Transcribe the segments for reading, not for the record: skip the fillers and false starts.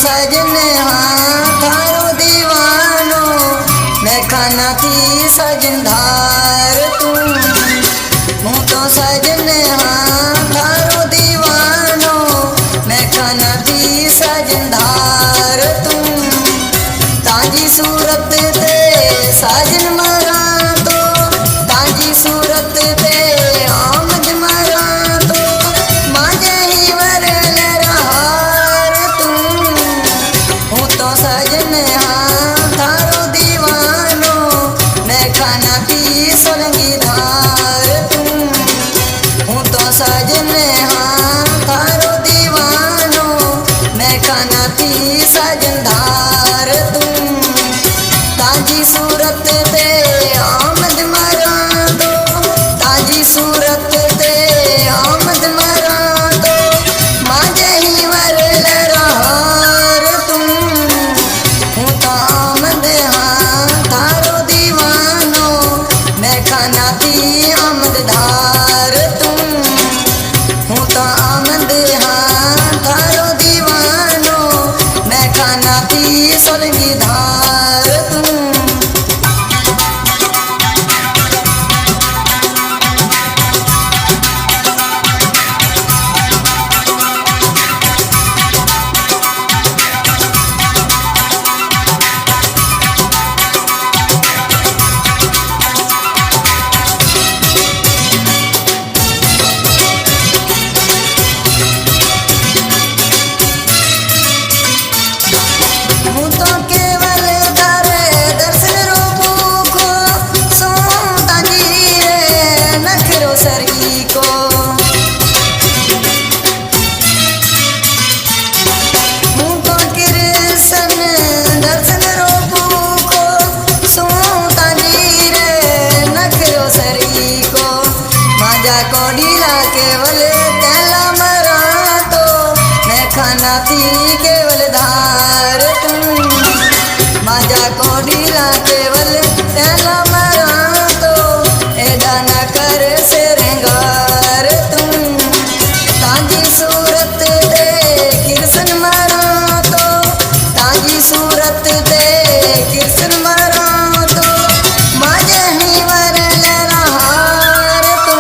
सजन हाँ थारो दीवानो मैं खाना थी सजन धार तू हूँ तो सजन हाँ थारो दीवानो मैं खाना थी सजन धार तू ताजी सूरत ते साजन मारा तो ताजी सूरत ते आमद मारा तो माजे ही वरल रहार तू हूँ तो सजन हाँ थारो दीवानो मैं खाना पी सोलंगी धार तू हूँ तो सजन हाँ थारो दीवानो मैं खाना पी सजन धार तू ताजी सूरत ते आमद मारा तो ताजी सूरत ते आमद मारा तो माजे ही वरल रहार तू हूँ तो आमद हाँ थारो दीवानो मैं खाना थी आमद धार तू हूँ तो आमद हाँ थारो दीवानो मैं खाना थी सोलंगी धार तू हूँ तो केवल तारे दर्शन रूपों को सोता जी रे नखरो सरी को हूँ तो कृष्ण दर्शन रूपों को सोता जी रे नखरो सरी को माजा को ढीला केवल तेला मरा तो मैं खाना थी केवल धार तू माजा को ढीला केवल तेला मरा तो एदा न कर से रेंगार तू ताजी सूरत ते कृष्ण मरा तो ताजी सूरत ते कृष्ण मरा तो माजे ही वरल रहार तू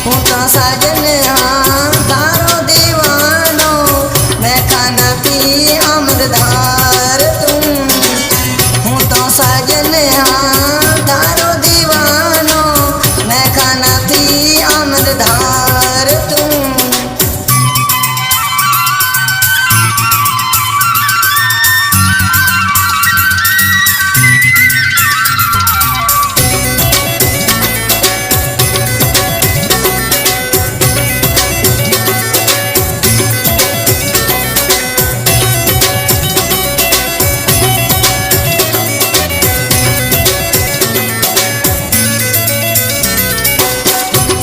हूँ तो सजन हाँ थारो दीवानो मैं खाना थी आमद धार तू हूँ तो सजन हाँ थारो दीवानो मैं खाना थी आमद धार तू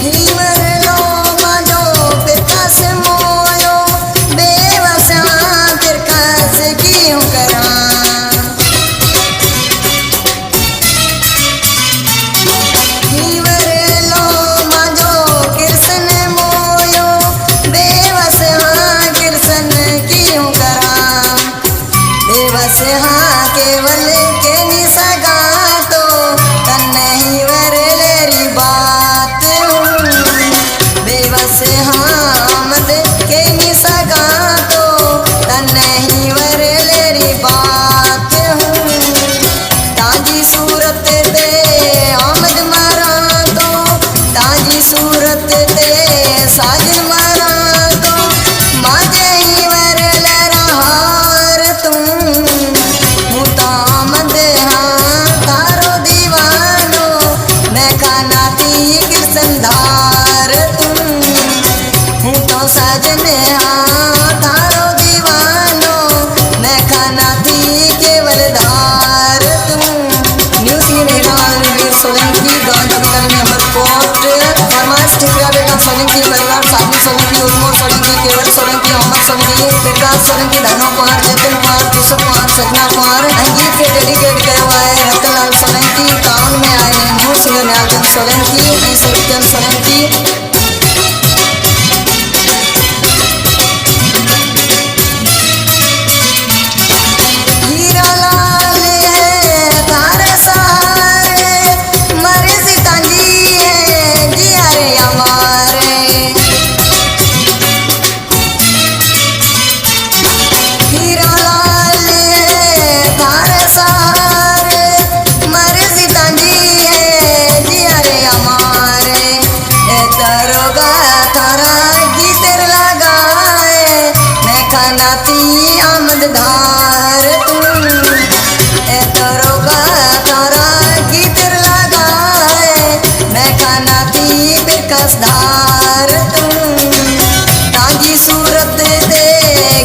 हीवरलो माजो पिरकास मोयो बेवसा पिरकास क्यों करा हीवरलो माजो कृष्ण मोयो बेवसा कृष्ण क्यों करा बेवसा केवल के नि सगा तो तन्ने ही वरलेरी बात बेवस हामद के नि सगा तो तन्ने ही वरलेरी बात हूँ ताजी सूरत ते आमद मारा तो ताजी सूरत ते साजन मारा तो माजे ही वरल रहार तू हूँ तो आमद हाँ थारो दीवानो मैं खाना थी कृष्ण धार तू हूँ तो सजन हाँ थारो दीवानो मैं खाना थी केवल धार तू न्यूज़ ये रहने वाले वीर सोलंकी गाँव जंगल में अमरकोट फरमाइश टिकरा बेगम सोलंकी परिवार साधु सोलंकी उर्मो सोलंकी केवल सोलंकी मोहम्मद सोलंकी प्रकाश सोलंकी धनो कुमार जतिन कुमार केशव कुमार सजना कुमार अंकित के डेडिकेट किया हुआ है रतनलाल सोलंकी टाउन में आए हैं न्यू सिंगर न्यालचंद सोलंकी सत्यचंद सोलंकी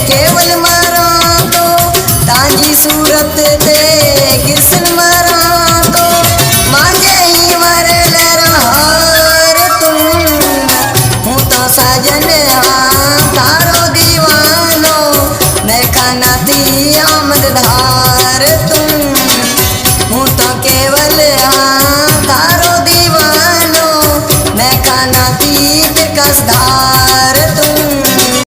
केवल मरा तो तांजी सूरत ते कृष्ण